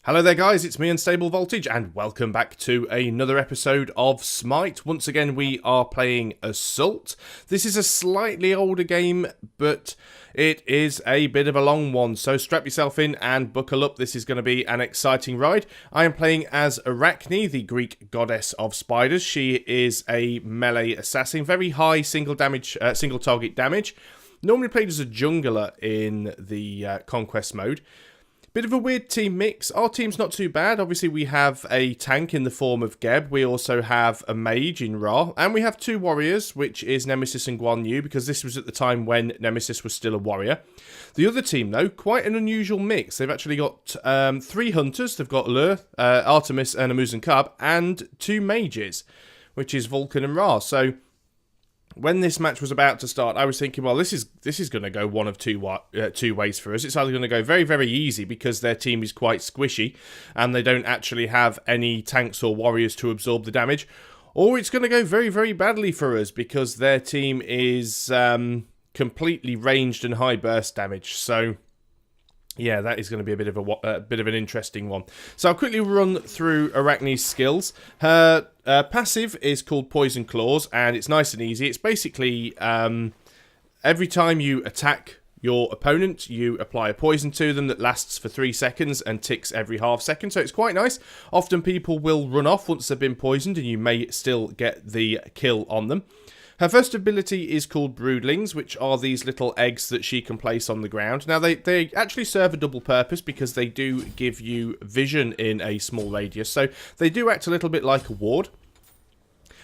Hello there guys, it's me Unstable Voltage and welcome back to another episode of Smite. Once again we are playing Assault. This is a slightly older game, but it is a bit of a long one, so strap yourself in and buckle up. This is going to be an exciting ride. I am playing as Arachne, the Greek goddess of spiders. She is a melee assassin, very high single target damage. Normally played as a jungler in the Conquest mode. Bit of a weird team mix. Our team's not too bad. Obviously, we have a tank in the form of Geb. We also have a mage in Ra. And we have two warriors, which is Nemesis and Guan Yu, because this was at the time when Nemesis was still a warrior. The other team, though, quite an unusual mix. They've actually got three hunters. They've got Lur, Artemis, and Amuz and Cub, and two mages, which is Vulcan and Ra. So when this match was about to start, I was thinking, well, this is going to go one of two ways for us. It's either going to go very, very easy because their team is quite squishy and they don't actually have any tanks or warriors to absorb the damage, or it's going to go very, very badly for us because their team is completely ranged and high burst damage. So yeah, that is going to be a bit of an interesting one. So I'll quickly run through Arachne's skills. Her passive is called Poison Claws, and it's nice and easy. It's basically every time you attack your opponent, you apply a poison to them that lasts for 3 seconds and ticks every half second. So it's quite nice. Often people will run off once they've been poisoned, and you may still get the kill on them. Her first ability is called Broodlings, which are these little eggs that she can place on the ground. Now, they actually serve a double purpose because they do give you vision in a small radius. So they do act a little bit like a ward.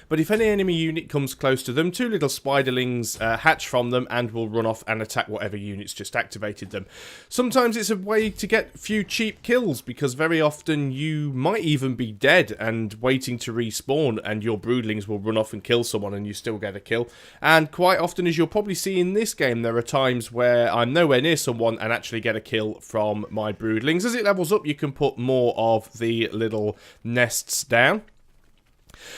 But if any enemy unit comes close to them, two little spiderlings hatch from them and will run off and attack whatever units just activated them. Sometimes it's a way to get a few cheap kills, because very often you might even be dead and waiting to respawn, and your broodlings will run off and kill someone and you still get a kill. And quite often, as you'll probably see in this game, there are times where I'm nowhere near someone and actually get a kill from my broodlings. As it levels up, you can put more of the little nests down.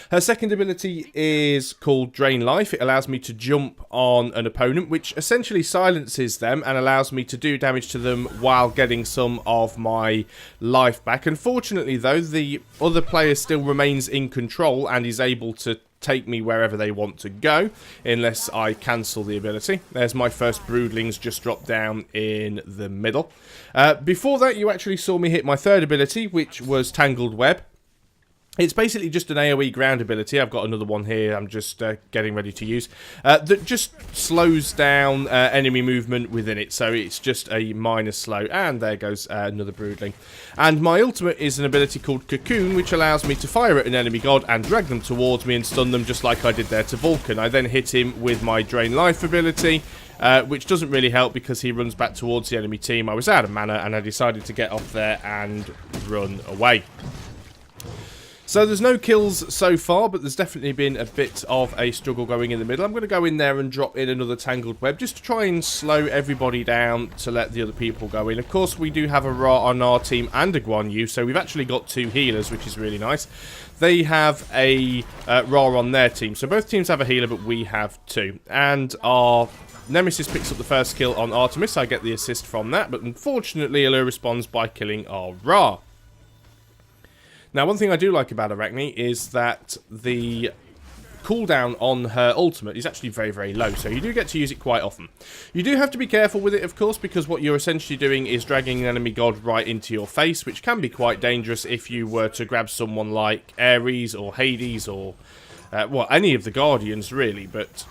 Her second ability is called Drain Life. It allows me to jump on an opponent, which essentially silences them and allows me to do damage to them while getting some of my life back. Unfortunately, though, the other player still remains in control and is able to take me wherever they want to go, unless I cancel the ability. There's my first broodlings just dropped down in the middle. Before that, you actually saw me hit my third ability, which was Tangled Web. It's basically just an AoE ground ability. I've got another one here I'm just getting ready to use. That just slows down enemy movement within it. So it's just a minor slow. And there goes another broodling. And my ultimate is an ability called Cocoon, which allows me to fire at an enemy god and drag them towards me and stun them, just like I did there to Vulcan. I then hit him with my Drain Life ability, which doesn't really help because he runs back towards the enemy team. I was out of mana and I decided to get off there and run away. So there's no kills so far, but there's definitely been a bit of a struggle going in the middle. I'm going to go in there and drop in another Tangled Web just to try and slow everybody down to let the other people go in. Of course, we do have a Ra on our team and a Guan Yu, so we've actually got two healers, which is really nice. They have a Ra on their team, so both teams have a healer, but we have two. And our Nemesis picks up the first kill on Artemis. I get the assist from that, but unfortunately, Allure responds by killing our Ra. Now, one thing I do like about Arachne is that the cooldown on her ultimate is actually very, very low, so you do get to use it quite often. You do have to be careful with it, of course, because what you're essentially doing is dragging an enemy god right into your face, which can be quite dangerous if you were to grab someone like Ares or Hades or, well, any of the Guardians, really, but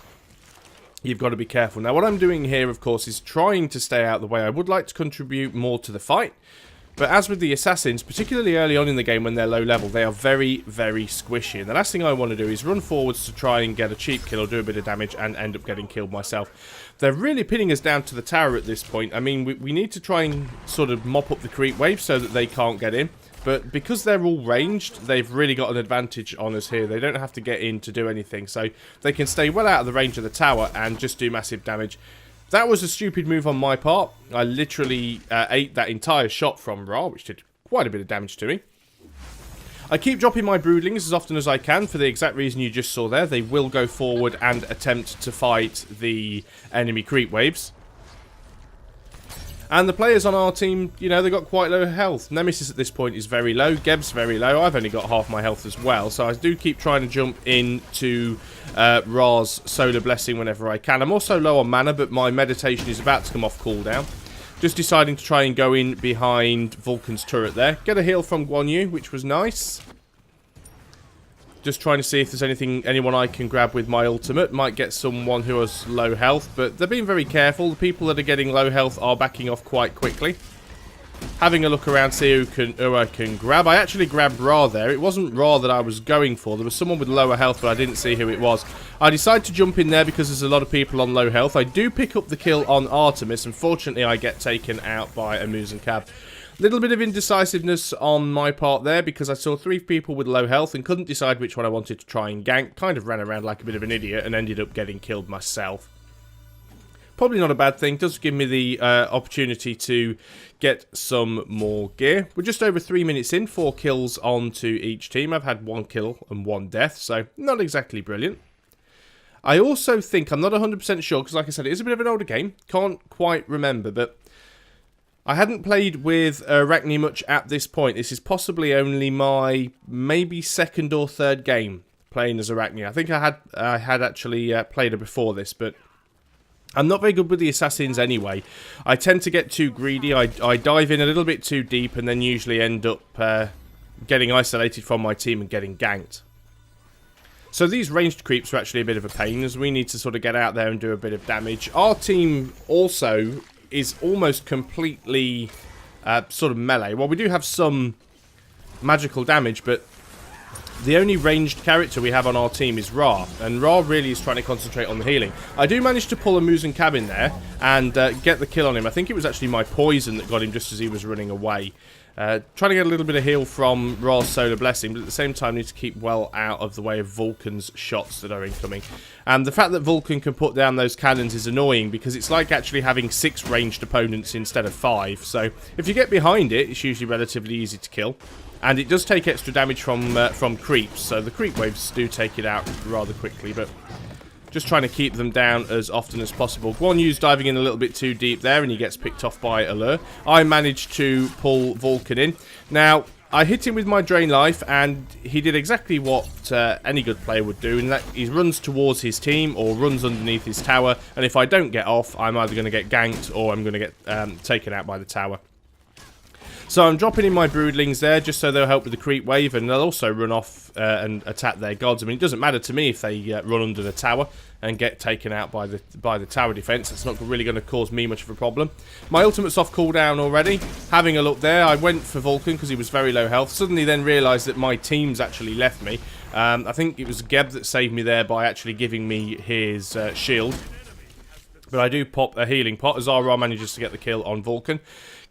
you've got to be careful. Now, what I'm doing here, of course, is trying to stay out of the way. I would like to contribute more to the fight. But as with the assassins, particularly early on in the game when they're low level, they are very, very squishy. And the last thing I want to do is run forwards to try and get a cheap kill or do a bit of damage and end up getting killed myself. They're really pinning us down to the tower at this point. I mean, we need to try and sort of mop up the creep wave so that they can't get in. But because they're all ranged, they've really got an advantage on us here. They don't have to get in to do anything. So they can stay well out of the range of the tower and just do massive damage. That was a stupid move on my part. I literally ate that entire shot from Ra, which did quite a bit of damage to me. I keep dropping my broodlings as often as I can for the exact reason you just saw there. They will go forward and attempt to fight the enemy creep waves. And the players on our team, you know, they got quite low health. Nemesis at this point is very low. Geb's very low. I've only got half my health as well. So I do keep trying to jump into Ra's Solar Blessing whenever I can. I'm also low on mana, but my meditation is about to come off cooldown. Just deciding to try and go in behind Vulcan's turret there. Get a heal from Guan Yu, which was nice. Just trying to see if there's anyone I can grab with my ultimate. Might get someone who has low health, but they're being very careful. The people that are getting low health are backing off quite quickly. Having a look around, see who I can grab. I actually grabbed Ra there. It wasn't Ra that I was going for. There was someone with lower health, but I didn't see who it was. I decided to jump in there because there's a lot of people on low health. I do pick up the kill on Artemis. Unfortunately, I get taken out by a Muzen Cab. Little bit of indecisiveness on my part there because I saw 3 people with low health and couldn't decide which one I wanted to try and gank. Kind of ran around like a bit of an idiot and ended up getting killed myself. Probably not a bad thing. Does give me the opportunity to get some more gear. We're just over 3 minutes in, 4 kills onto each team. I've had 1 kill and 1 death, so not exactly brilliant. I also think, I'm not 100% sure, because like I said, it is a bit of an older game. Can't quite remember, but I hadn't played with Arachne much at this point. This is possibly only my maybe 2nd or 3rd game playing as Arachne. I think I had actually played her before this, but I'm not very good with the assassins anyway. I tend to get too greedy. I dive in a little bit too deep and then usually end up getting isolated from my team and getting ganked. So these ranged creeps are actually a bit of a pain as we need to sort of get out there and do a bit of damage. Our team also is almost completely sort of melee. Well, we do have some magical damage, but the only ranged character we have on our team is Ra, and Ra really is trying to concentrate on the healing. I do manage to pull a Muzen Cab in there and get the kill on him. I think it was actually my poison that got him just as he was running away. Trying to get a little bit of heal from Ra's Solar Blessing, but at the same time need to keep well out of the way of Vulcan's shots that are incoming. And the fact that Vulcan can put down those cannons is annoying because it's like actually having 6 ranged opponents instead of 5. So if you get behind it, it's usually relatively easy to kill. And it does take extra damage from creeps, so the creep waves do take it out rather quickly, but just trying to keep them down as often as possible. Guan Yu's diving in a little bit too deep there, and he gets picked off by Allure. I managed to pull Vulcan in. Now, I hit him with my Drain Life, and he did exactly what any good player would do, in that he runs towards his team or runs underneath his tower, and if I don't get off, I'm either going to get ganked or I'm going to get taken out by the tower. So I'm dropping in my broodlings there just so they'll help with the creep wave, and they'll also run off and attack their gods. I mean, it doesn't matter to me if they run under the tower and get taken out by the tower defense. It's not really going to cause me much of a problem. My ultimate's off cooldown already. Having a look there, I went for Vulcan because he was very low health. Suddenly then realised that my team's actually left me. I think it was Geb that saved me there by actually giving me his shield. But I do pop a healing pot as Ra manages to get the kill on Vulcan.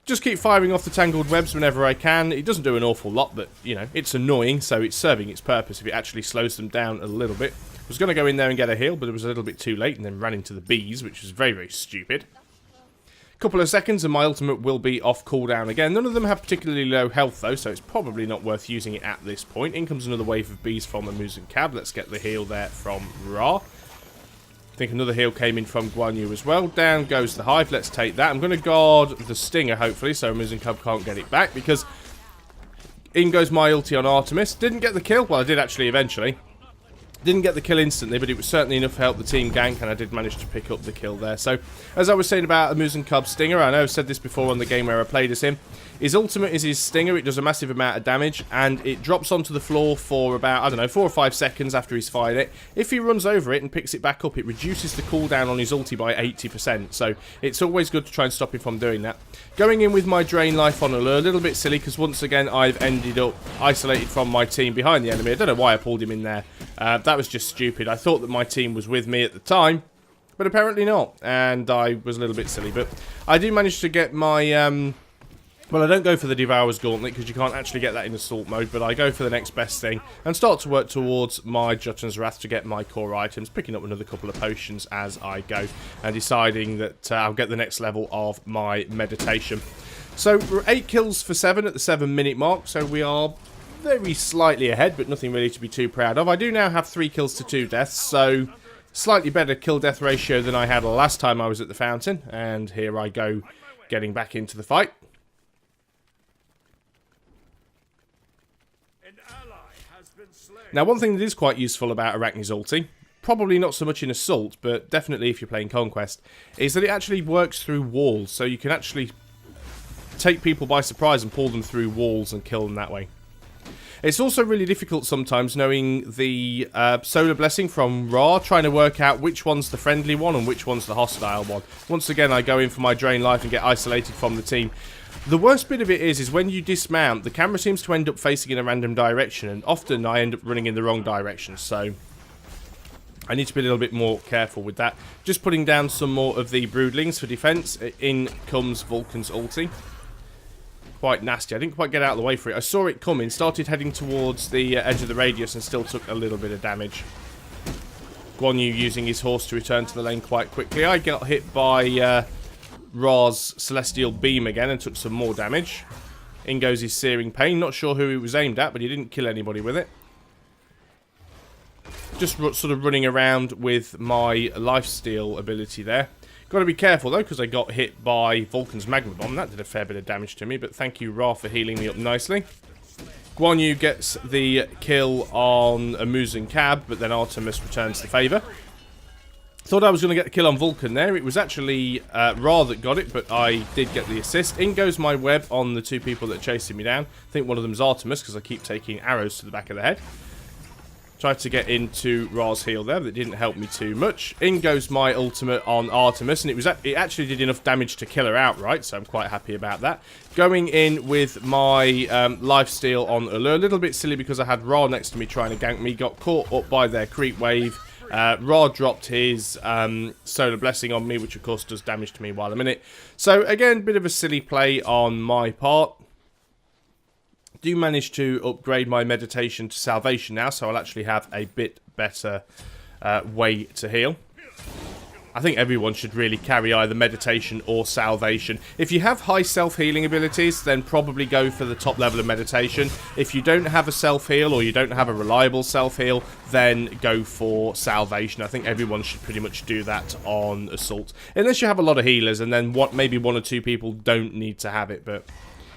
Just keep firing off the tangled webs whenever I can. It doesn't do an awful lot, but, you know, it's annoying, so it's serving its purpose if it actually slows them down a little bit. I was going to go in there and get a heal, but it was a little bit too late, and then ran into the bees, which was very, very stupid. Couple of seconds, and my ultimate will be off cooldown again. None of them have particularly low health, though, so it's probably not worth using it at this point. In comes another wave of bees from the Muzen Cab. Let's get the heal there from Ra. I think another heal came in from Guan Yu as well. Down goes the hive. Let's take that. I'm going to guard the stinger, hopefully, so Muzen Cub can't get it back, because in goes my ulti on Artemis. Didn't get the kill. Well, I did actually eventually. Didn't get the kill instantly, but it was certainly enough to help the team gank, and I did manage to pick up the kill there. So, as I was saying about a Muzen Cub stinger, I know I've said this before on the game where I played as him. His ultimate is his stinger. It does a massive amount of damage, and it drops onto the floor for about, I don't know, 4 or 5 seconds after he's fired it. If he runs over it and picks it back up, it reduces the cooldown on his ulti by 80%, so it's always good to try and stop him from doing that. Going in with my Drain Life on Allure, a little bit silly, because once again, I've ended up isolated from my team behind the enemy. I don't know why I pulled him in there. That was just stupid. I thought that my team was with me at the time, but apparently not, and I was a little bit silly. But I do manage to get my... well, I don't go for the Devourer's Gauntlet because you can't actually get that in Assault mode, but I go for the next best thing and start to work towards my Jotun's Wrath to get my core items, picking up another couple of potions as I go, and deciding that I'll get the next level of my meditation. So, we're 8 kills for 7 at the 7-minute mark, so we are very slightly ahead, but nothing really to be too proud of. I do now have 3 kills to 2 deaths, so slightly better kill-death ratio than I had last time I was at the fountain, and here I go getting back into the fight. Now, one thing that is quite useful about Arachne's ulti, probably not so much in Assault, but definitely if you're playing Conquest, is that it actually works through walls, so you can actually take people by surprise and pull them through walls and kill them that way. It's also really difficult sometimes knowing the Solar Blessing from Ra, trying to work out which one's the friendly one and which one's the hostile one. Once again, I go in for my drain life and get isolated from the team. The worst bit of it is when you dismount, the camera seems to end up facing in a random direction, and often I end up running in the wrong direction, so I need to be a little bit more careful with that. Just putting down some more of the broodlings for defense. In comes Vulcan's ulti. Quite nasty. I didn't quite get out of the way for it. I saw it coming, started heading towards the edge of the radius and still took a little bit of damage. Guan Yu using his horse to return to the lane quite quickly. I got hit by Ra's Celestial Beam again and took some more damage. In goes his Searing Pain. Not sure who it was aimed at, but he didn't kill anybody with it. Just sort of running around with my lifesteal ability there. Got to be careful though, because I got hit by Vulcan's Magma Bomb. That did a fair bit of damage to me, but thank you, Ra, for healing me up nicely. Guan Yu gets the kill on Amuzin Cab, but then Artemis returns the favour. Thought I was going to get the kill on Vulcan there. It was actually Ra that got it, but I did get the assist. In goes my web on the two people that are chasing me down. I think one of them's Artemis, because I keep taking arrows to the back of the head. Tried to get into Ra's heal there, but it didn't help me too much. In goes my ultimate on Artemis, and it actually did enough damage to kill her outright, so I'm quite happy about that. Going in with my lifesteal on Allure. A little bit silly because I had Ra next to me trying to gank me. Got caught up by their creep wave. Ra dropped his Solar Blessing on me, which of course does damage to me while I'm in it. So again, bit of a silly play on my part. Do manage to upgrade my meditation to salvation now, so I'll actually have a bit better way to heal. I think everyone should really carry either meditation or salvation. If you have high self-healing abilities, then probably go for the top level of meditation. If you don't have a self-heal or you don't have a reliable self-heal, then go for salvation. I think everyone should pretty much do that on Assault. Unless you have a lot of healers, and then maybe one or two people don't need to have it, but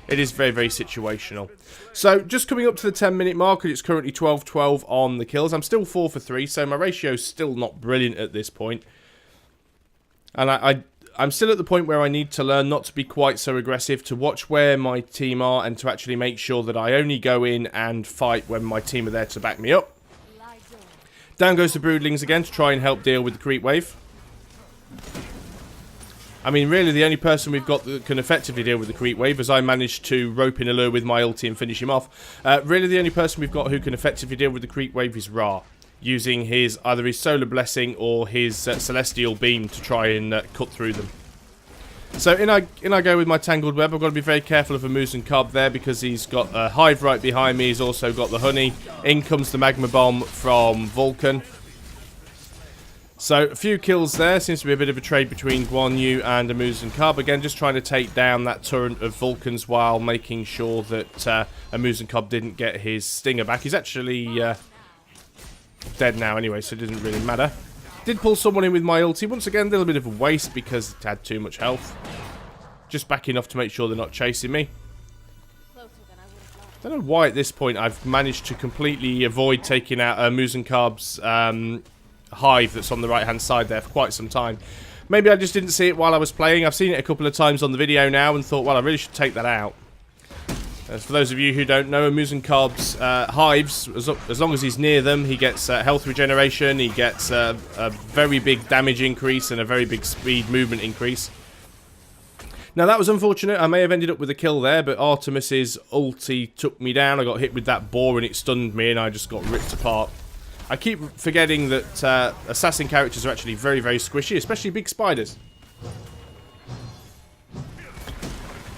it is very, very situational. So, just coming up to the 10-minute mark, and it's currently 12-12 on the kills. I'm still 4 for 3, so my ratio's still not brilliant at this point. And I'm still at the point where I need to learn not to be quite so aggressive, to watch where my team are, and to actually make sure that I only go in and fight when my team are there to back me up. Down goes the Broodlings again to try and help deal with the creep wave. I mean, really, the only person we've got that can effectively deal with the creep wave, as I managed to rope in Allure with my ulti and finish him off. Really, the only person we've got who can effectively deal with the creep wave is Ra, using either his Solar Blessing or his Celestial Beam to try and cut through them. So in I go with my Tangled Web. I've got to be very careful of Amuzin Cub there, because he's got a Hive right behind me. He's also got the Honey. In comes the Magma Bomb from Vulcan. So, a few kills there. Seems to be a bit of a trade between Guan Yu and Amuzin Cub. Again, just trying to take down that turret of Vulcans while making sure that Amuzin Cub didn't get his stinger back. He's actually dead now anyway, so it doesn't really matter. Did pull someone in with my ulti. Once again, a little bit of a waste because it had too much health. Just back enough to make sure they're not chasing me. Don't know why at this point I've managed to completely avoid taking out Amuzin Cub's Hive that's on the right hand side there for quite some time. Maybe I just didn't see it while I was playing. I've seen it a couple of times on the video now and thought, well, I really should take that out. As for those of you who don't know, Amuzin Cub's hives, as long as he's near them, he gets health regeneration, he gets a very big damage increase and a very big speed movement increase. Now that was unfortunate. I may have ended up with a kill there, but Artemis's ulti took me down. I got hit with that boar and it stunned me and I just got ripped apart. I keep forgetting that assassin characters are actually very, very squishy, especially big spiders.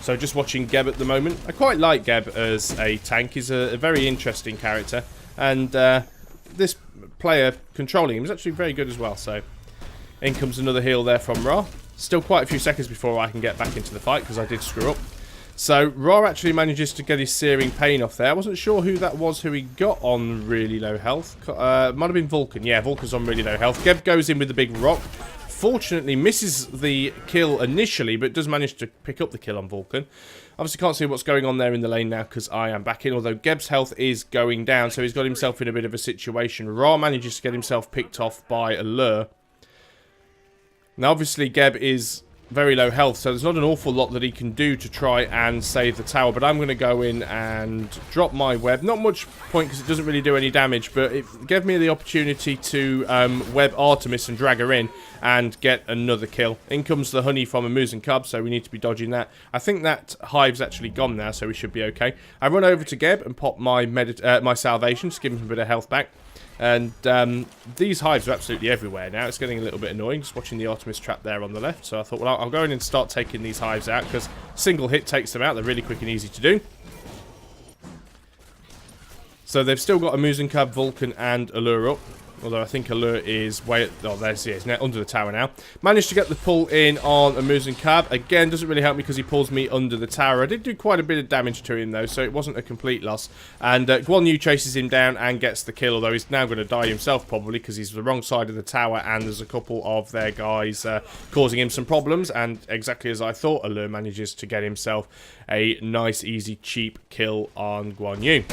So just watching Geb at the moment. I quite like Geb as a tank. He's a very interesting character. And this player controlling him is actually very good as well. So in comes another heal there from Ra. Still quite a few seconds before I can get back into the fight because I did screw up. So Ra actually manages to get his Searing Pain off there. I wasn't sure who that was who he got on really low health. Might have been Vulcan. Yeah, Vulcan's on really low health. Geb goes in with the big rock. unfortunately misses the kill initially, but does manage to pick up the kill on Vulcan. Obviously can't see what's going on there in the lane now because I am back in, although Geb's health is going down, so he's got himself in a bit of a situation. Ra manages to get himself picked off by Allure. Now obviously Geb is very low health, so there's not an awful lot that he can do to try and save the tower, but I'm going to go in and drop my web. Not much point because it doesn't really do any damage, but it gave me the opportunity to web Artemis and drag her in and get another kill. In comes the honey from a moose and cub, so we need to be dodging that. I think that hive's actually gone now, so we should be okay. I run over to Geb and pop my my salvation, just give him a bit of health back. And these hives are absolutely everywhere now. It's getting a little bit annoying just watching the Artemis trap there on the left. So I thought, well, I'll go in and start taking these hives out because single hit takes them out. They're really quick and easy to do. So they've still got a Musen Cab, Vulcan, and Allure up. Although I think Allure is way at... Oh, there's he is, under the tower now. Managed to get the pull in on a Musen Cab. Again, doesn't really help me because he pulls me under the tower. I did do quite a bit of damage to him, though, so it wasn't a complete loss. And Guan Yu chases him down and gets the kill, although he's now going to die himself, probably, because he's the wrong side of the tower, and there's a couple of their guys causing him some problems. And exactly as I thought, Allure manages to get himself a nice, easy, cheap kill on Guan Yu.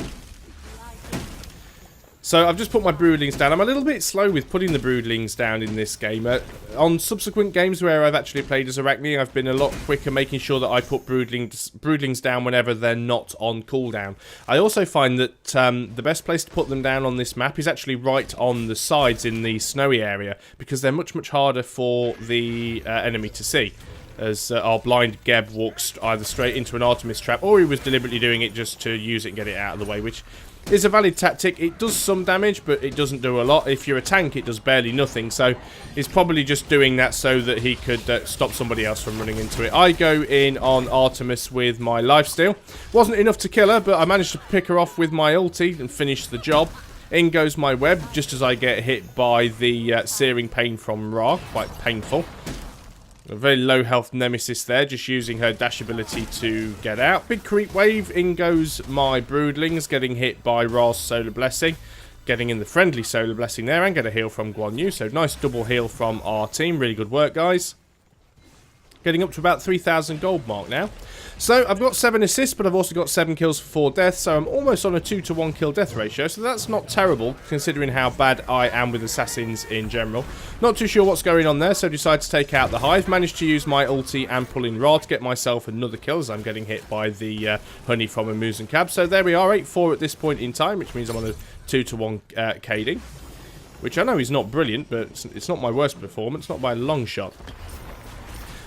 So I've just put my broodlings down. I'm a little bit slow with putting the broodlings down in this game. On subsequent games where I've actually played as Arachne, I've been a lot quicker making sure that I put broodlings down whenever they're not on cooldown. I also find that the best place to put them down on this map is actually right on the sides in the snowy area, because they're much, much harder for the enemy to see. As our blind Geb walks either straight into an Artemis trap, or he was deliberately doing it just to use it and get it out of the way, which is a valid tactic. It does some damage, but it doesn't do a lot. If you're a tank, it does barely nothing, so he's probably just doing that so that he could stop somebody else from running into it. I go in on Artemis with my lifesteal. Wasn't enough to kill her, but I managed to pick her off with my ulti and finish the job. In goes my web, just as I get hit by the searing pain from Ra. Quite painful. A very low health nemesis there, just using her dash ability to get out. Big creep wave, in goes my broodlings, getting hit by Ra's solar blessing. Getting in the friendly solar blessing there, and get a heal from Guan Yu. So nice double heal from our team. Really good work, guys. Getting up to about 3,000 gold mark now. So I've got 7 assists, but I've also got 7 kills for 4 deaths, so I'm almost on a 2-to-1 kill death ratio, so that's not terrible considering how bad I am with assassins in general. Not too sure what's going on there, so decided to take out the hive. Managed to use my ulti and pull in Ra to get myself another kill as I'm getting hit by the honey from a moose and cab. So there we are, 8-4 at this point in time, which means I'm on a 2-to-1 KD, which I know is not brilliant, but it's not my worst performance, not by a long shot.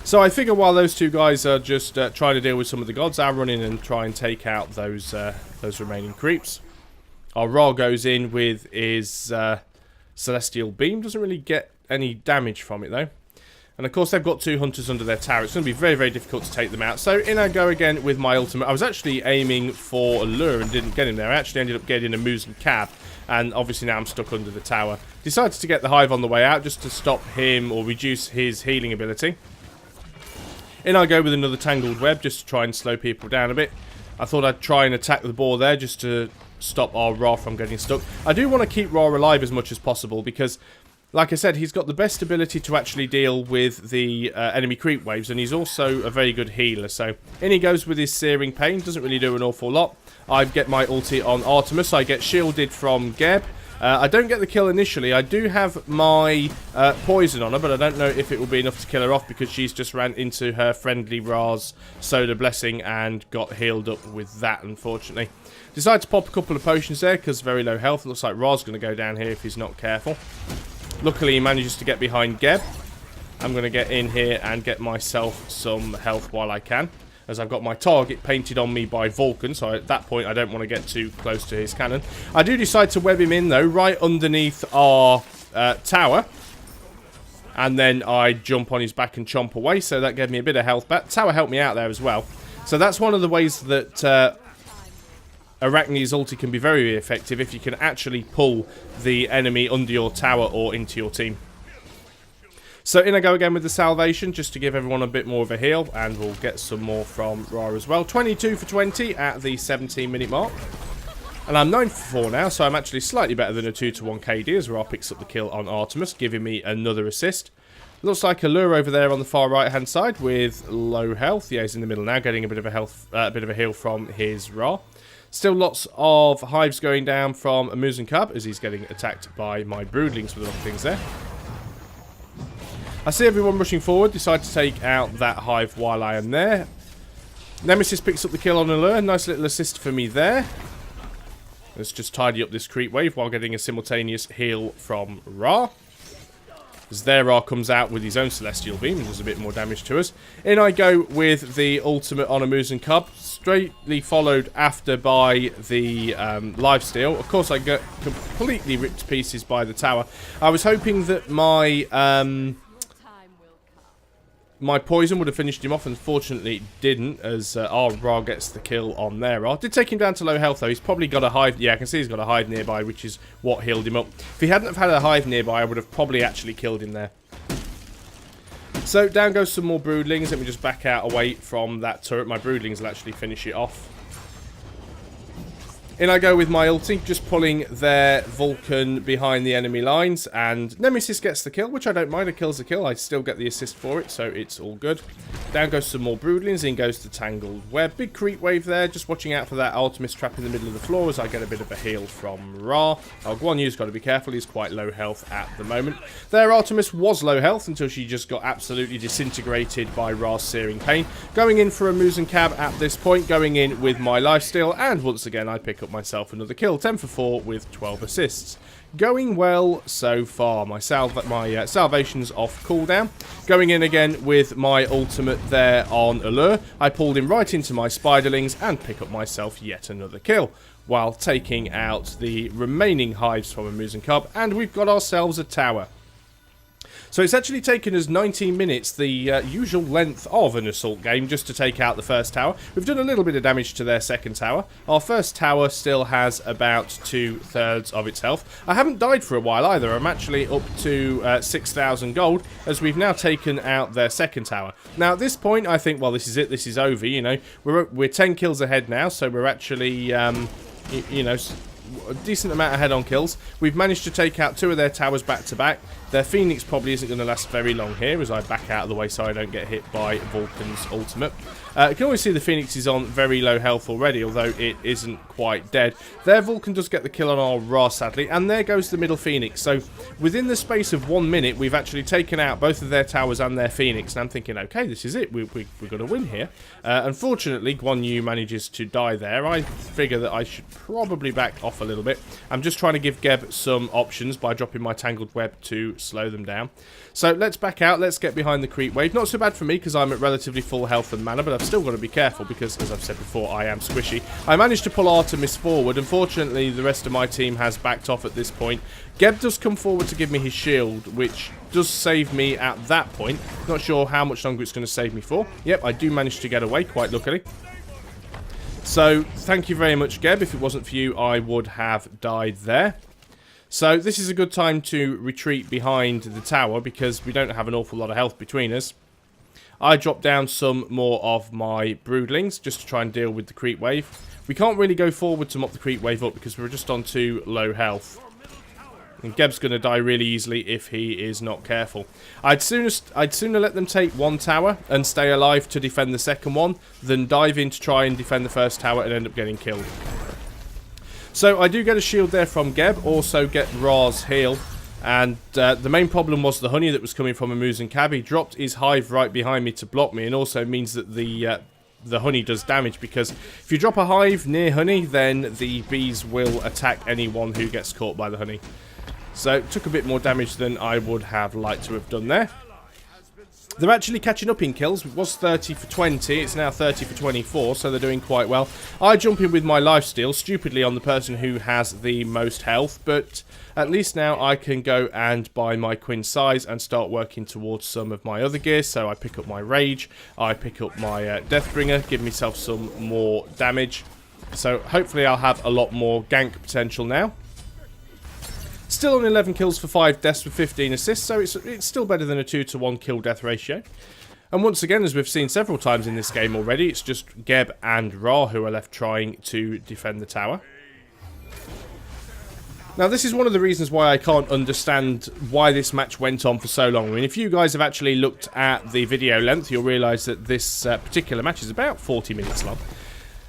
So I figure while those two guys are just trying to deal with some of the gods, I'll run in and try and take out those remaining creeps. Our Ra goes in with his Celestial Beam. Doesn't really get any damage from it, though. And of course, they've got 2 hunters under their tower. It's going to be very, very difficult to take them out. So in I go again with my ultimate. I was actually aiming for Allure and didn't get him there. I actually ended up getting a moose and cab. And obviously now I'm stuck under the tower. Decided to get the hive on the way out just to stop him or reduce his healing ability. In I go with another Tangled Web, just to try and slow people down a bit. I thought I'd try and attack the boar there, just to stop our Ra from getting stuck. I do want to keep Ra alive as much as possible, because, like I said, he's got the best ability to actually deal with the enemy creep waves, and he's also a very good healer. So, in he goes with his Searing Pain, doesn't really do an awful lot. I get my ulti on Artemis, I get shielded from Geb. I don't get the kill initially. I do have my poison on her, but I don't know if it will be enough to kill her off because she's just ran into her friendly Ra's Solar Blessing and got healed up with that, unfortunately. Decided to pop a couple of potions there because very low health. It looks like Ra's going to go down here if he's not careful. Luckily, he manages to get behind Geb. I'm going to get in here and get myself some health while I can, as I've got my target painted on me by Vulcan, so at that point I don't want to get too close to his cannon. I do decide to web him in, though, right underneath our tower. And then I jump on his back and chomp away, so that gave me a bit of health back. Tower helped me out there as well. So that's one of the ways that Arachne's ulti can be very, very effective, if you can actually pull the enemy under your tower or into your team. So in I go again with the salvation, just to give everyone a bit more of a heal, and we'll get some more from Ra as well. 22 for 20 at the 17-minute mark. And I'm 9 for 4 now, so I'm actually slightly better than a 2-to-1 KD as Ra picks up the kill on Artemis, giving me another assist. Looks like a lure over there on the far right hand side with low health. Yeah, he's in the middle now, getting a bit of a heal from his Ra. Still lots of hives going down from a Muzen Cub as he's getting attacked by my broodlings with other things there. I see everyone rushing forward, decide to take out that hive while I am there. Nemesis picks up the kill on a lure. Nice little assist for me there. Let's just tidy up this creep wave while getting a simultaneous heal from Ra. As their Ra comes out with his own Celestial Beam and does a bit more damage to us. In I go with the ultimate on a Muzen Cub, straightly followed after by the lifesteal. Of course, I get completely ripped to pieces by the tower. I was hoping that my poison would have finished him off. Unfortunately, it didn't, as our Ra gets the kill on their Ra. Did take him down to low health, though. He's probably got a hive. Yeah, I can see he's got a hive nearby, which is what healed him up. If he hadn't have had a hive nearby, I would have probably actually killed him there. So, down goes some more broodlings. Let me just back out away from that turret. My broodlings will actually finish it off. In I go with my ulti, just pulling their Vulcan behind the enemy lines, and Nemesis gets the kill, which I don't mind. It kills the kill. I still get the assist for it, so it's all good. Down goes some more broodlings, in goes the Tangled Web. Big creep wave there, just watching out for that Artemis trap in the middle of the floor as I get a bit of a heal from Ra. Oh, Guan Yu's got to be careful. He's quite low health at the moment. Their Artemis was low health until she just got absolutely disintegrated by Ra's Searing Pain. Going in for a Muzen Cab at this point, going in with my lifesteal, and once again I pick up myself another kill. 10 for 4 with 12 assists. Going well so far. My salvation's off cooldown. Going in again with my ultimate there on Allure. I pulled him right into my spiderlings and pick up myself yet another kill, while taking out the remaining hives from a Muzen Cub, and we've got ourselves a tower. So it's actually taken us 19 minutes, the usual length of an assault game, just to take out the first tower. We've done a little bit of damage to their second tower. Our first tower still has about 2/3 of its health. I haven't died for a while either. I'm actually up to 6,000 gold, as we've now taken out their second tower. Now at this point, I think, well, this is it. This is over, you know. We're 10 kills ahead now, so we're actually, you know, a decent amount ahead on kills. We've managed to take out 2 of their towers back to back. Their Phoenix probably isn't going to last very long here as I back out of the way so I don't get hit by Vulcan's ultimate. You can always see the Phoenix is on very low health already, although it isn't quite dead. Their Vulcan does get the kill on our Ra, sadly, and there goes the middle Phoenix. So within the space of 1 minute, we've actually taken out both of their towers and their Phoenix, and I'm thinking, okay, this is it. We're going to win here. Unfortunately, Guan Yu manages to die there. I figure that I should probably back off a little bit. I'm just trying to give Geb some options by dropping my Tangled Web to slow them down. So let's back out. Let's get behind the creep wave. Not so bad for me because I'm at relatively full health and mana, but I've still got to be careful because, as I've said before, I am squishy. I managed to pull Artemis forward. Unfortunately, the rest of my team has backed off at this point. Geb does come forward to give me his shield, which does save me at that point. Not sure how much longer it's going to save me for. Yep, I do manage to get away, quite luckily. So, thank you very much, Geb. If it wasn't for you, I would have died there. So, this is a good time to retreat behind the tower because we don't have an awful lot of health between us. I drop down some more of my broodlings just to try and deal with the creep wave. We can't really go forward to mop the creep wave up because we're just on too low health. And Geb's going to die really easily if he is not careful. I'd sooner let them take one tower and stay alive to defend the second one than dive in to try and defend the first tower and end up getting killed. So I do get a shield there from Geb, also get Ra's heal. And the main problem was the honey that was coming from a Muzen Cab. He dropped his hive right behind me to block me, and also means that the honey does damage, because if you drop a hive near honey, then the bees will attack anyone who gets caught by the honey. So it took a bit more damage than I would have liked to have done there. They're actually catching up in kills. It was 30 for 20. It's now 30 for 24, so they're doing quite well. I jump in with my lifesteal, stupidly on the person who has the most health, but at least now I can go and buy my Quinn size and start working towards some of my other gear. So I pick up my Rage, I pick up my Deathbringer, give myself some more damage. So hopefully I'll have a lot more gank potential now. Still on 11 kills for 5 deaths with 15 assists, so it's still better than a 2-to-1 kill-death ratio. And once again, as we've seen several times in this game already, it's just Geb and Ra who are left trying to defend the tower. Now, this is one of the reasons why I can't understand why this match went on for so long. I mean, if you guys have actually looked at the video length, you'll realise that this particular match is about 40 minutes long.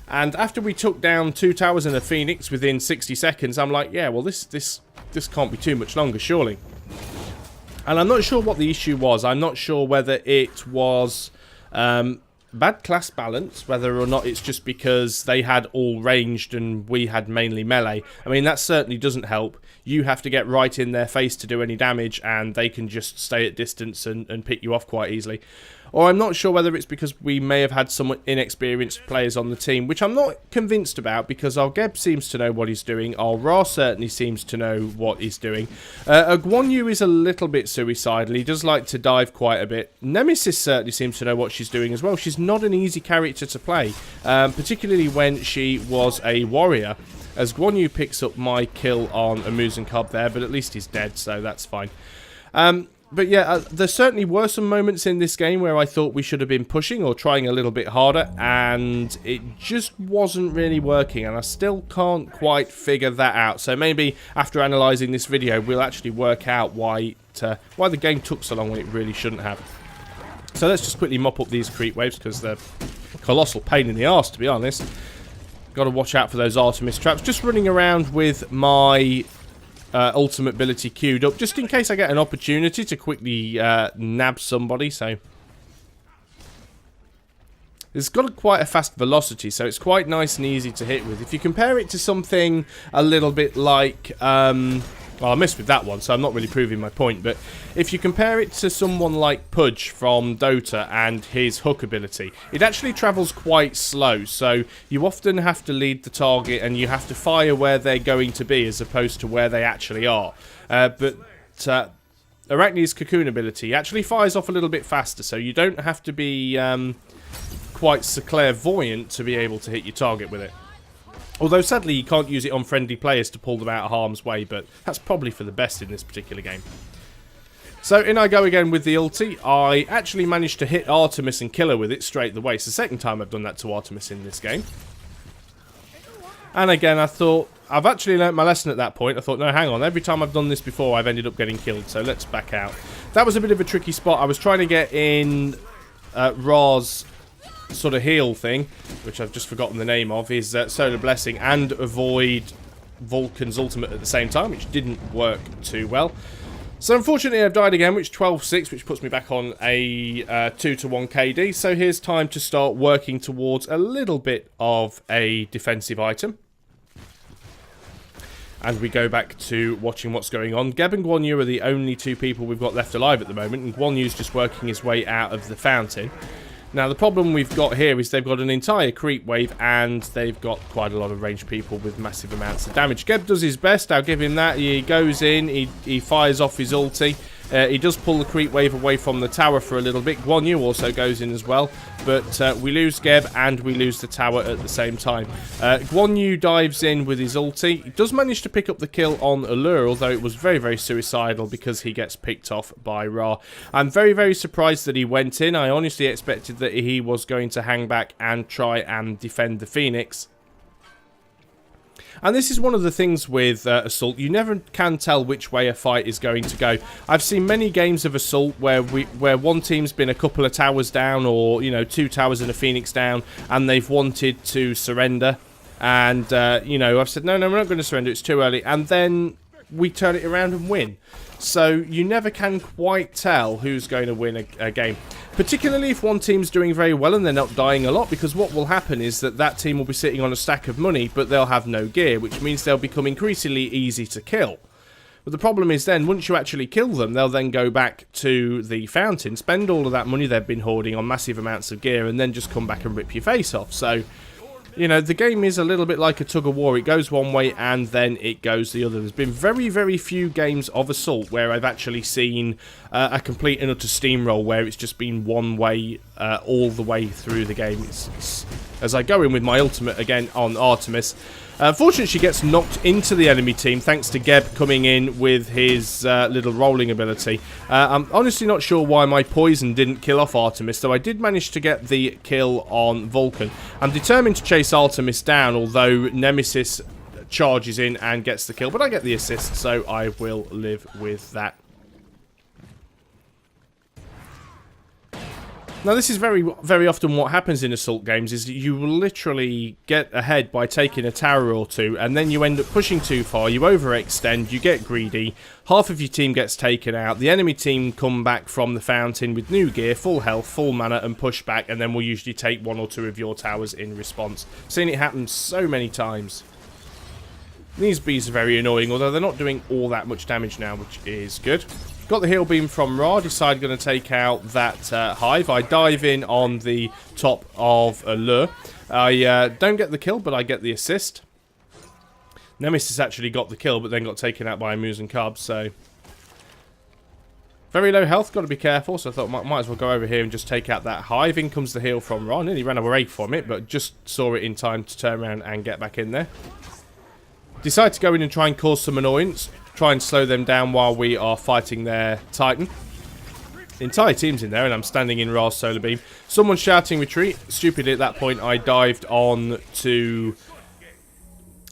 And after we took down 2 towers and a phoenix within 60 seconds, I'm like, yeah, well, this can't be too much longer, surely. And I'm not sure what the issue was. I'm not sure whether it was bad class balance, whether or not it's just because they had all ranged and we had mainly melee. I mean, that certainly doesn't help. You have to get right in their face to do any damage, and they can just stay at distance and pick you off quite easily. Or I'm not sure whether it's because we may have had some inexperienced players on the team, which I'm not convinced about, because our Geb seems to know what he's doing, our Ra certainly seems to know what he's doing. Guan Yu is a little bit suicidal, he does like to dive quite a bit. Nemesis certainly seems to know what she's doing as well. She's not an easy character to play, particularly when she was a warrior, as Guan Yu picks up my kill on a Muzen Cub there, but at least he's dead, so that's fine. But yeah, there certainly were some moments in this game where I thought we should have been pushing or trying a little bit harder, and it just wasn't really working, and I still can't quite figure that out. So maybe after analysing this video, we'll actually work out why the game took so long when it really shouldn't have. So let's just quickly mop up these creep waves, because they're a colossal pain in the arse, to be honest. Got to watch out for those Artemis traps. Just running around with my ultimate ability queued up, just in case I get an opportunity to quickly nab somebody. So it's got quite a fast velocity, so it's quite nice and easy to hit with. If you compare it to something a little bit like well, I missed with that one, so I'm not really proving my point, but if you compare it to someone like Pudge from Dota and his hook ability, it actually travels quite slow, so you often have to lead the target and you have to fire where they're going to be as opposed to where they actually are. But Arachne's cocoon ability actually fires off a little bit faster, so you don't have to be quite so clairvoyant to be able to hit your target with it. Although, sadly, you can't use it on friendly players to pull them out of harm's way, but that's probably for the best in this particular game. So, in I go again with the ulti. I actually managed to hit Artemis and kill her with it straight away. It's the second time I've done that to Artemis in this game. And again, I thought, I've actually learnt my lesson at that point. I thought, no, hang on, every time I've done this before, I've ended up getting killed, so let's back out. That was a bit of a tricky spot. I was trying to get in Ra's sort of heal thing, which I've just forgotten the name of, is Solar Blessing, and avoid Vulcan's ultimate at the same time, which didn't work too well. So unfortunately I've died again, which 12-6, which puts me back on a 2-to-1 KD, so here's time to start working towards a little bit of a defensive item. And we go back to watching what's going on. Geb and Guan Yu are the only two people we've got left alive at the moment, and Guan Yu's just working his way out of the fountain. Now, the problem we've got here is they've got an entire creep wave, and they've got quite a lot of ranged people with massive amounts of damage. Geb does his best, I'll give him that. He goes in, he fires off his ulti. He does pull the creep wave away from the tower for a little bit. Guan Yu also goes in as well, but we lose Geb and we lose the tower at the same time. Guan Yu dives in with his ulti. He does manage to pick up the kill on Allure, although it was very, very suicidal because he gets picked off by Ra. I'm very, very surprised that he went in. I honestly expected that he was going to hang back and try and defend the Phoenix. And this is one of the things with Assault, you never can tell which way a fight is going to go. I've seen many games of Assault where one team's been a couple of towers down, or, you know, 2 towers and a Phoenix down, and they've wanted to surrender. And, you know, I've said, no, we're not going to surrender, it's too early. And then we turn it around and win. So you never can quite tell who's going to win a game. Particularly if one team's doing very well and they're not dying a lot, because what will happen is that team will be sitting on a stack of money, but they'll have no gear, which means they'll become increasingly easy to kill. But the problem is then, once you actually kill them, they'll then go back to the fountain, spend all of that money they've been hoarding on massive amounts of gear, and then just come back and rip your face off. So, you know, the game is a little bit like a tug-of-war. It goes one way and then it goes the other. There's been very, very few games of Assault where I've actually seen a complete and utter steamroll where it's just been one way all the way through the game. As I go in with my ultimate again on Artemis. Unfortunately, she gets knocked into the enemy team thanks to Geb coming in with his little rolling ability. I'm honestly not sure why my poison didn't kill off Artemis, though I did manage to get the kill on Vulcan. I'm determined to chase Artemis down, although Nemesis charges in and gets the kill. But I get the assist, so I will live with that. Now, this is very, very often what happens in Assault games, is that you will literally get ahead by taking a tower or two, and then you end up pushing too far, you overextend, you get greedy, half of your team gets taken out, the enemy team come back from the fountain with new gear, full health, full mana, and push back, and then will usually take one or two of your towers in response. Seen it happen so many times. These bees are very annoying, although they're not doing all that much damage now, which is good. Got the heal beam from Ra, decided going to take out that hive. I dive in on the top of a lure. I don't get the kill, but I get the assist. Nemesis actually got the kill, but then got taken out by a Moose and Cubs, so... Very low health, got to be careful, so I thought might as well go over here and just take out that hive. In comes the heal from Ra. Nearly ran away from it, but just saw it in time to turn around and get back in there. Decide to go in and try and cause some annoyance. Try and slow them down while we are fighting their Titan. The entire team's in there, and I'm standing in Ra's solar beam. Someone's shouting retreat. Stupidly, at that point, I dived on to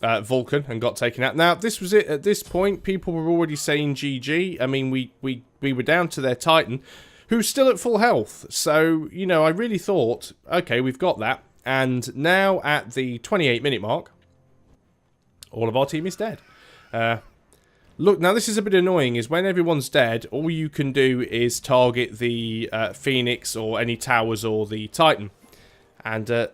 Vulcan and got taken out. Now, this was it. At this point, people were already saying GG. I mean, we were down to their Titan, who's still at full health. So, you know, I really thought, okay, we've got that. And now at the 28-minute mark, all of our team is dead. Look, now this is a bit annoying, is when everyone's dead, all you can do is target the Phoenix or any towers or the Titan. And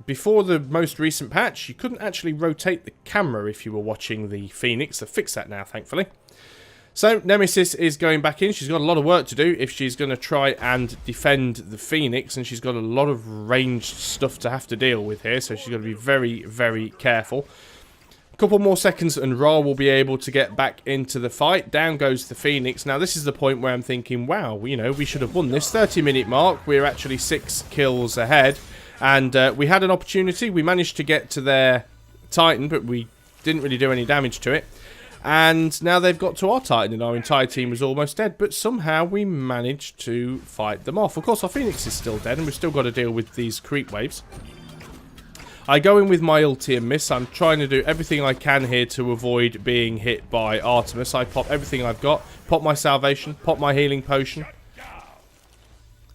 before the most recent patch, you couldn't actually rotate the camera if you were watching the Phoenix. They've fixed that now, thankfully. So, Nemesis is going back in. She's got a lot of work to do if she's going to try and defend the Phoenix, and she's got a lot of ranged stuff to have to deal with here, so she's got to be very, very careful. Couple more seconds and Ra will be able to get back into the fight. Down goes the Phoenix. Now this is the point where I'm thinking, wow, you know, we should have won this. 30-minute mark, we're actually 6 kills ahead, and we had an opportunity. We managed to get to their Titan, but we didn't really do any damage to it. And now they've got to our Titan, and our entire team was almost dead, but somehow we managed to fight them off. Of course, our Phoenix is still dead, and we've still got to deal with these creep waves. I go in with my ulti and miss. I'm trying to do everything I can here to avoid being hit by Artemis. I pop everything I've got. Pop my salvation. Pop my healing potion.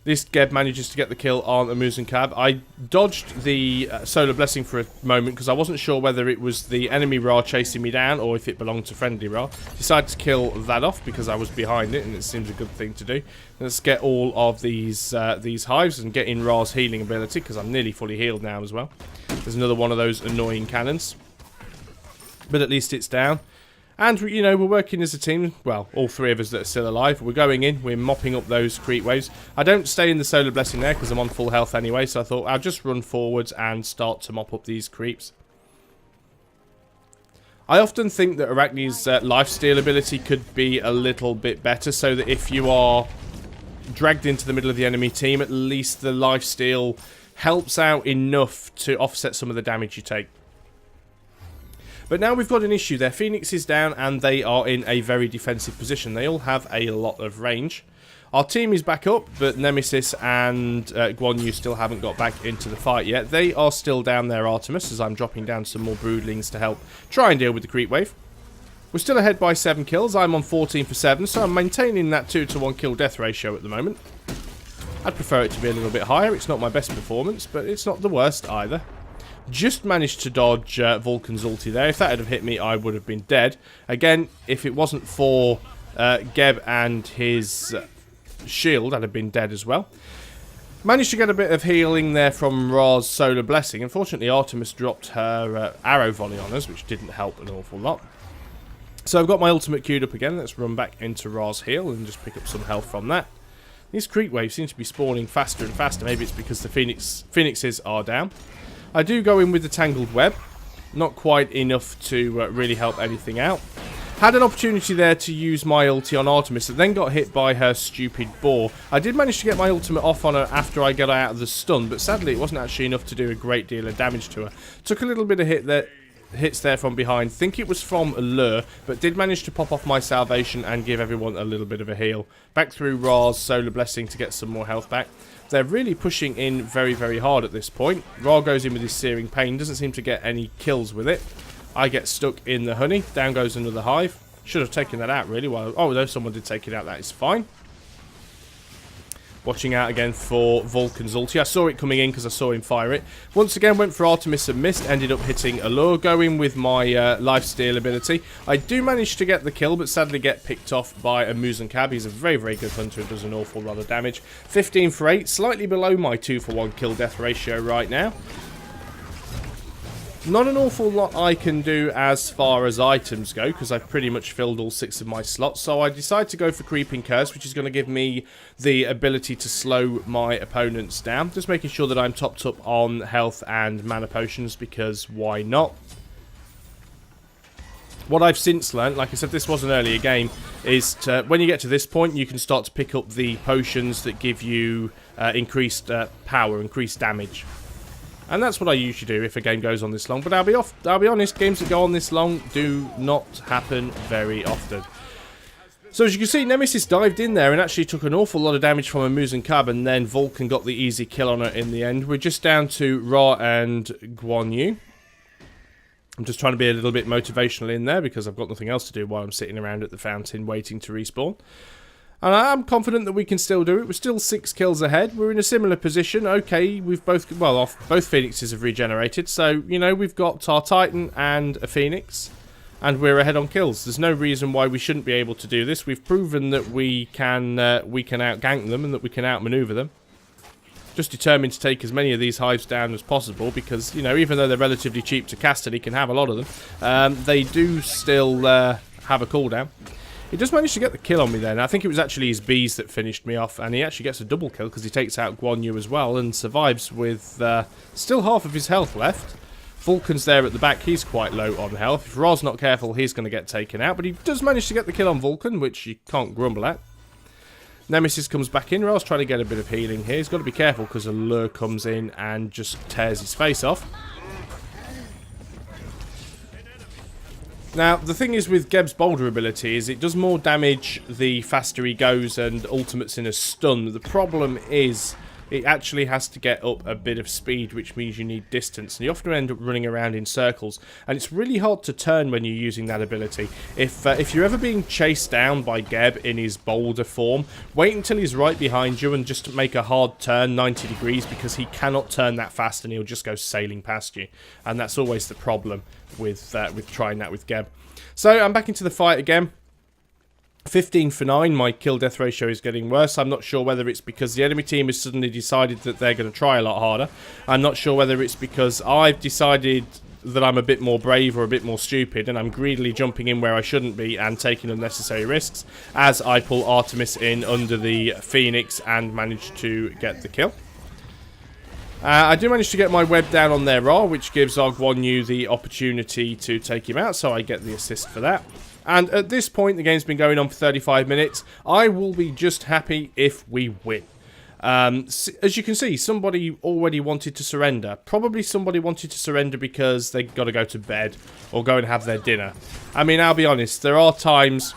This Geb manages to get the kill on Amusen Cab. I dodged the Solar Blessing for a moment because I wasn't sure whether it was the enemy Ra chasing me down or if it belonged to friendly Ra. Decided to kill that off because I was behind it, and it seems a good thing to do. Let's get all of these hives and get in Ra's healing ability because I'm nearly fully healed now as well. There's another one of those annoying cannons. But at least it's down. And, you know, we're working as a team. Well, all three of us that are still alive. We're going in. We're mopping up those creep waves. I don't stay in the Solar Blessing there because I'm on full health anyway. So I thought I'll just run forwards and start to mop up these creeps. I often think that Arachne's lifesteal ability could be a little bit better. So that if you are dragged into the middle of the enemy team, at least the lifesteal helps out enough to offset some of the damage you take. But now we've got an issue. Their Phoenix is down and they are in a very defensive position. They all have a lot of range. Our team is back up, but Nemesis and Guan Yu still haven't got back into the fight yet. They are still down there, Artemis, as I'm dropping down some more broodlings to help try and deal with the creep wave. We're still ahead by 7 kills. I'm on 14 for 7, so I'm maintaining that 2-to-1 kill death ratio at the moment. I'd prefer it to be a little bit higher. It's not my best performance, but it's not the worst either. Just managed to dodge Vulcan's ulti there. If that had hit me, I would have been dead. Again, if it wasn't for Geb and his shield, I'd have been dead as well. Managed to get a bit of healing there from Ra's Solar Blessing. Unfortunately, Artemis dropped her arrow volley on us, which didn't help an awful lot. So I've got my ultimate queued up again. Let's run back into Ra's heal and just pick up some health from that. These creep waves seem to be spawning faster and faster. Maybe it's because the Phoenixes are down. I do go in with the Tangled Web. Not quite enough to really help anything out. Had an opportunity there to use my ulti on Artemis, and then got hit by her stupid boar. I did manage to get my ultimate off on her after I got out of the stun, but sadly it wasn't actually enough to do a great deal of damage to her. Took a little bit of hits there from behind. Think it was from a lure, but did manage to pop off my salvation and give everyone a little bit of a heal. Back through Ra's Solar Blessing to get some more health back. They're really pushing in very, very hard at this point. Ra goes in with his Searing Pain. Doesn't seem to get any kills with it. I get stuck in the honey. Down goes another hive. Should have taken that out, really. Well, oh, no, someone did take it out. That is fine. Watching out again for Vulcan's ulti. I saw it coming in because I saw him fire it. Once again, went for Artemis and missed. Ended up hitting Allure. Going with my lifesteal ability. I do manage to get the kill, but sadly get picked off by a Cab. He's a very, very good hunter and does an awful lot of damage. 15 for 8. Slightly below my 2-for-1 kill-death ratio right now. Not an awful lot I can do as far as items go, because I've pretty much filled all 6 of my slots. So I decide to go for Creeping Curse, which is going to give me the ability to slow my opponents down. Just making sure that I'm topped up on health and mana potions, because why not? What I've since learned, like I said, this was an earlier game, is to, when you get to this point, you can start to pick up the potions that give you increased power, increased damage. And that's what I usually do if a game goes on this long. But I'll be honest, games that go on this long do not happen very often. So as you can see, Nemesis dived in there and actually took an awful lot of damage from a Cab, and then Vulcan got the easy kill on her in the end. We're just down to Ra and Guan Yu. I'm just trying to be a little bit motivational in there because I've got nothing else to do while I'm sitting around at the fountain waiting to respawn. And I'm confident that we can still do it. We're still 6 kills ahead. We're in a similar position. Okay, we've both... Well, both Phoenixes have regenerated. So, you know, we've got our Titan and a Phoenix. And we're ahead on kills. There's no reason why we shouldn't be able to do this. We've proven that we can outgank them and that we can outmaneuver them. Just determined to take as many of these hives down as possible. Because, you know, even though they're relatively cheap to cast and he can have a lot of them, they do still have a cooldown. He just managed to get the kill on me then. I think it was actually his bees that finished me off, and he actually gets a double kill because he takes out Guan Yu as well and survives with still half of his health left. Vulcan's there at the back. He's quite low on health. If Ra's not careful, he's going to get taken out, but he does manage to get the kill on Vulcan, which you can't grumble at. Nemesis comes back in. Ra's trying to get a bit of healing here. He's got to be careful because Allure comes in and just tears his face off. Now, the thing is with Geb's Boulder ability is it does more damage the faster he goes and ultimates in a stun. The problem is it actually has to get up a bit of speed, which means you need distance. And you often end up running around in circles. And it's really hard to turn when you're using that ability. If you're ever being chased down by Geb in his Boulder form, wait until he's right behind you and just make a hard turn 90 degrees because he cannot turn that fast and he'll just go sailing past you. And that's always the problem with trying that with Geb. So I'm back into the fight again. 15 for 9, my kill-death ratio is getting worse. I'm not sure whether it's because the enemy team has suddenly decided that they're going to try a lot harder. I'm not sure whether it's because I've decided that I'm a bit more brave or a bit more stupid and I'm greedily jumping in where I shouldn't be and taking unnecessary risks as I pull Artemis in under the Phoenix and manage to get the kill. I do manage to get my web down on their Ra, which gives our Guan Yu the opportunity to take him out, so I get the assist for that. And at this point, the game's been going on for 35 minutes. I will be just happy if we win. As you can see, somebody already wanted to surrender. Probably somebody wanted to surrender because they got to go to bed or go and have their dinner. I mean, I'll be honest, there are times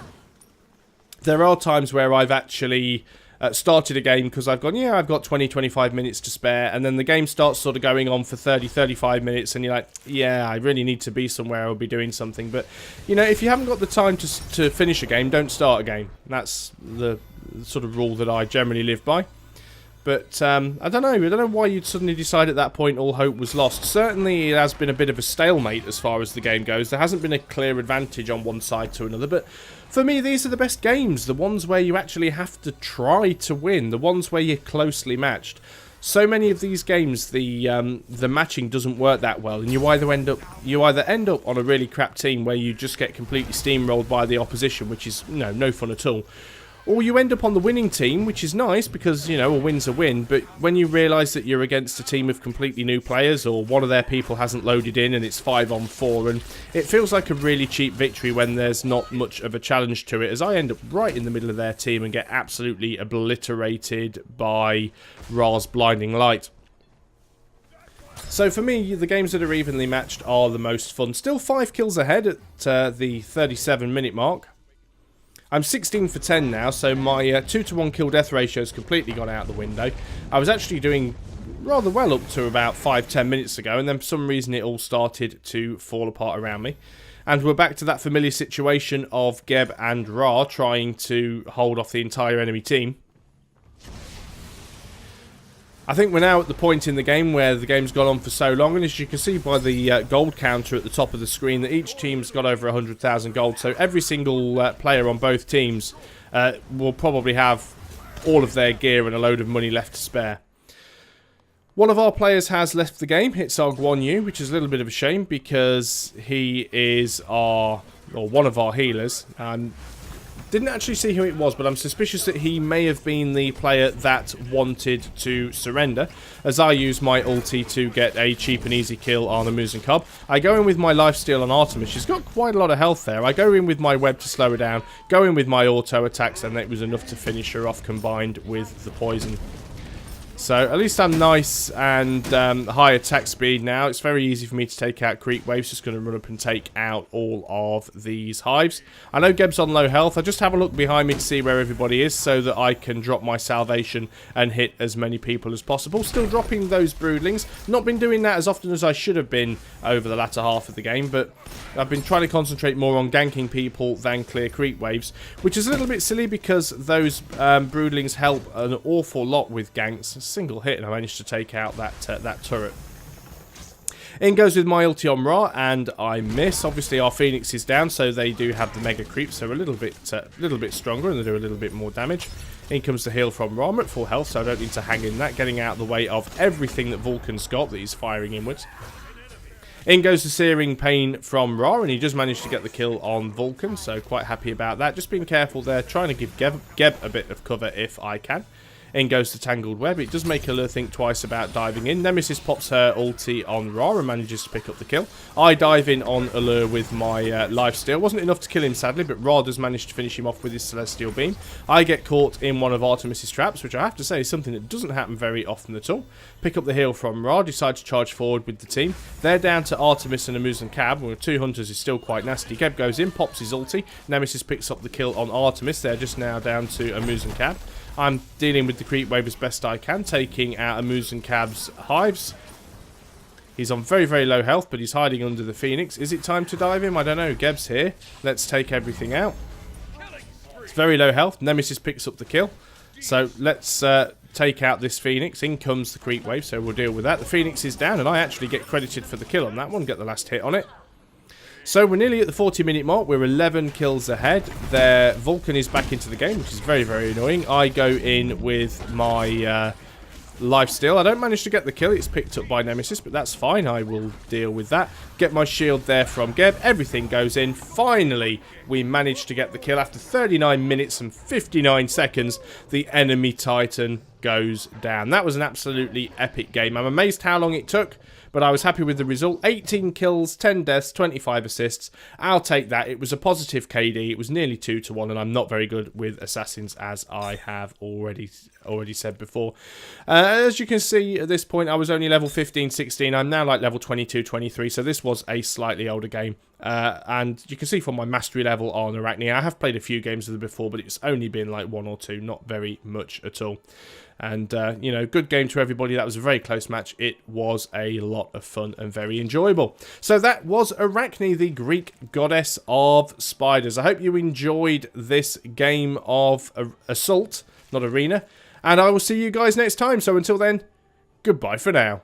where I've actually started a game because I've gone, yeah, I've got 20-25 minutes to spare, and then the game starts sort of going on for 30-35 minutes and you're like, yeah, I really need to be somewhere, I'll be doing something. But, you know, if you haven't got the time to finish a game, don't start a game. That's the sort of rule that I generally live by. But I don't know why you'd suddenly decide at that point all hope was lost. Certainly it has been a bit of a stalemate as far as the game goes. There hasn't been a clear advantage on one side to another, but for me these are the best games. The ones where you actually have to try to win, the ones where you're closely matched. So many of these games, the matching doesn't work that well, and you either end up on a really crap team where you just get completely steamrolled by the opposition, which is no fun at all. Or you end up on the winning team, which is nice because, you know, a win's a win. But when you realise that you're against a team of completely new players or one of their people hasn't loaded in and it's 5-on-4, and it feels like a really cheap victory when there's not much of a challenge to it, as I end up right in the middle of their team and get absolutely obliterated by Ra's blinding light. So for me, the games that are evenly matched are the most fun. Still 5 kills ahead at the 37-minute mark. I'm 16 for 10 now, so my 2-to-1 kill-death ratio has completely gone out the window. I was actually doing rather well up to about 5-10 minutes ago, and then for some reason it all started to fall apart around me. And we're back to that familiar situation of Geb and Ra trying to hold off the entire enemy team. I think we're now at the point in the game where the game's gone on for so long, and as you can see by the gold counter at the top of the screen, that each team's got over 100,000 gold, so every single player on both teams will probably have all of their gear and a load of money left to spare. One of our players has left the game. It's our Guan Yu, which is a little bit of a shame because he is one of our healers. Didn't actually see who it was, but I'm suspicious that he may have been the player that wanted to surrender, as I use my ulti to get a cheap and easy kill on a Muzen Cobb. I go in with my lifesteal on Artemis. She's got quite a lot of health there. I go in with my web to slow her down, go in with my auto attacks, and it was enough to finish her off combined with the poison. So at least I'm nice and high attack speed now. It's very easy for me to take out creep waves. Just going to run up and take out all of these hives. I know Geb's on low health. I just have a look behind me to see where everybody is so that I can drop my salvation and hit as many people as possible. Still dropping those broodlings. Not been doing that as often as I should have been over the latter half of the game, but I've been trying to concentrate more on ganking people than clear creep waves, which is a little bit silly because those broodlings help an awful lot with ganks. Single hit and I managed to take out that turret. In goes with my ulti on Ra and I miss. Obviously our Phoenix is down, so they do have the mega creep, so a little bit stronger and they do a little bit more damage. In comes the heal from Ra. I'm at full health, so I don't need to hang in that, getting out of the way of everything that Vulcan's got that he's firing inwards. In goes the Searing Pain from Ra, and he just managed to get the kill on Vulcan, so quite happy about that. Just being careful there, trying to give Geb a bit of cover if I can. In goes the Tangled Web. It does make her think twice about diving in. Nemesis pops her ulti on Ra and manages to pick up the kill. I dive in on Allure with my lifesteal. Wasn't enough to kill him, sadly, but Ra does manage to finish him off with his Celestial Beam. I get caught in one of Artemis's traps, which I have to say is something that doesn't happen very often at all. Pick up the heal from Ra, decide to charge forward with the team. They're down to Artemis and a Muzen Cab, with 2 hunters is still quite nasty. Geb goes in, pops his ulti. Nemesis picks up the kill on Artemis. They're just now down to a Muzen Cab. I'm dealing with the creep wave as best I can, taking out a Muzen Cab's hives. He's on very, very low health, but he's hiding under the Phoenix. Is it time to dive him? I don't know. Geb's here. Let's take everything out. It's very low health. Nemesis picks up the kill. So let's take out this Phoenix. In comes the creep wave, so we'll deal with that. The Phoenix is down, and I actually get credited for the kill on that one. Get the last hit on it. So we're nearly at the 40-minute mark. We're 11 kills ahead. Their Vulcan is back into the game, which is very, very annoying. I go in with my lifesteal. I don't manage to get the kill. It's picked up by Nemesis, but that's fine. I will deal with that. Get my shield there from Geb. Everything goes in. Finally, we managed to get the kill. After 39 minutes and 59 seconds, the enemy Titan goes down. That was an absolutely epic game. I'm amazed how long it took, but I was happy with the result. 18 kills, 10 deaths, 25 assists. I'll take that. It was a positive KD. It was nearly 2-1, and I'm not very good with assassins, as I have already said before. As you can see at this point, I was only level 15, 16. I'm now like level 22, 23, so this was a slightly older game. And you can see from my mastery level on Arachne, I have played a few games of them before, but it's only been like 1 or 2, not very much at all. And, you know, good game to everybody. That was a very close match. It was a lot of fun and very enjoyable. So that was Arachne, the Greek goddess of spiders. I hope you enjoyed this game of Assault, not Arena. And I will see you guys next time. So until then, goodbye for now.